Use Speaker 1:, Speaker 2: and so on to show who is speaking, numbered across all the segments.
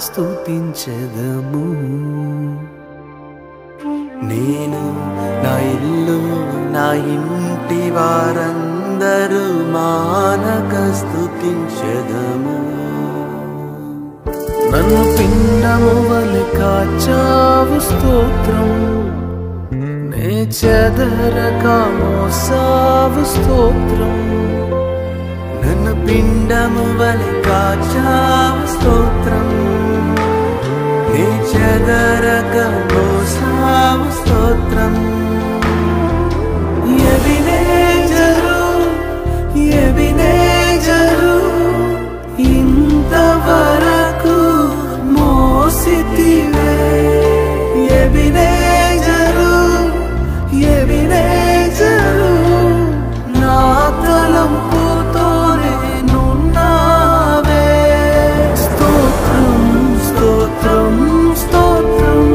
Speaker 1: స్తుతించెదము. నేను నా ఇల్లు నా ఇంటి వారందరూ మానక స్తుతించెదము. నన్ను పిండము వలె కాచావు స్తోత్రం, నే చెదరక మోసావు స్తోత్రం. నన్ను పిండము వలె కాచావు స్తోత్రం, నే చెదరక మోసావు స్తోత్రం. ఎబినేజరు ఎబినేజరు ఇంతవరకు మోసితివే. ఎబినేజరు ఎబినేజరు నా తలంపుతోనే నున్నావే. స్తోత్రం స్తోత్రం స్తోత్రం,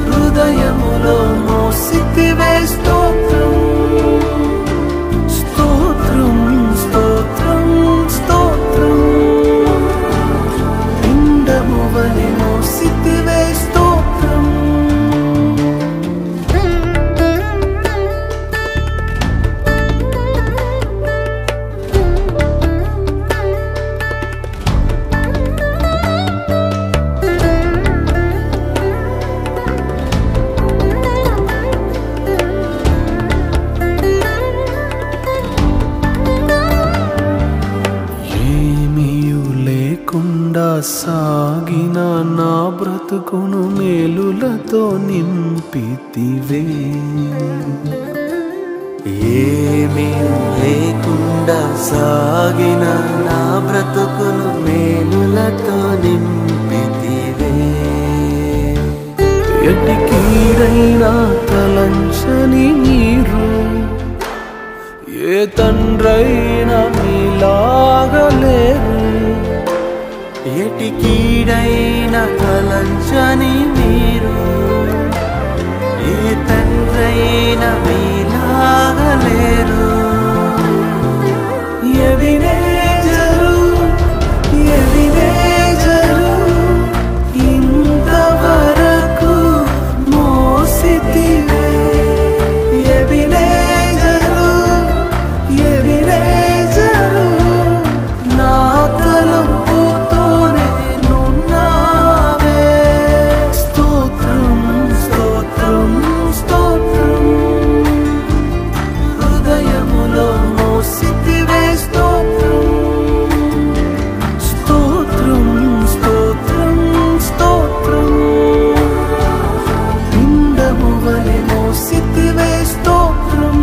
Speaker 1: హృదయములో మోసితివే. స్తోత్రం స్తోత్రం స్తోత్రం స్తోత్రం, పిండము వలె మోసితివే. స్తోత్రం సాగిన నా బ్రతుకును మేలులతో నింపితివే. ఏమీ లేకుండా సాగిన నా బ్రతుకును మేలులతో నింపితివే. ఎట్టి కీడైనా తలంచని మీరు, ఏ తండ్రైనా మీలాగలేరు. ఎటి కీడైన తలంచని మీరు, ఏ తండ్రైన మీలాగలేరు. ఎబినేజరు ఎబినేజరు ఇంతవరకు మోసితివే. ఎబినేజరు ఎబినేజరు నా తలంపుతోనే నున్నావే. స్తోత్రం స్తోత్రం స్తోత్రం, హృదయములో మోసితివే. స్తోత్రం స్తోత్రం స్తోత్రం స్తోత్రం, పిండము వలె మోసితివే. స్తోత్రం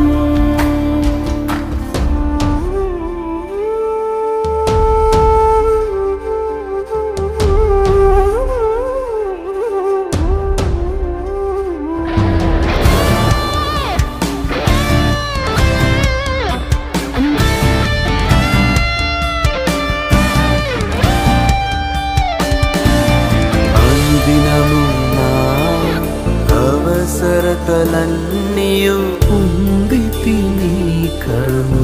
Speaker 1: అనుదినము నా అవసరతలన్నీయు పొందితి నీ కరుణ.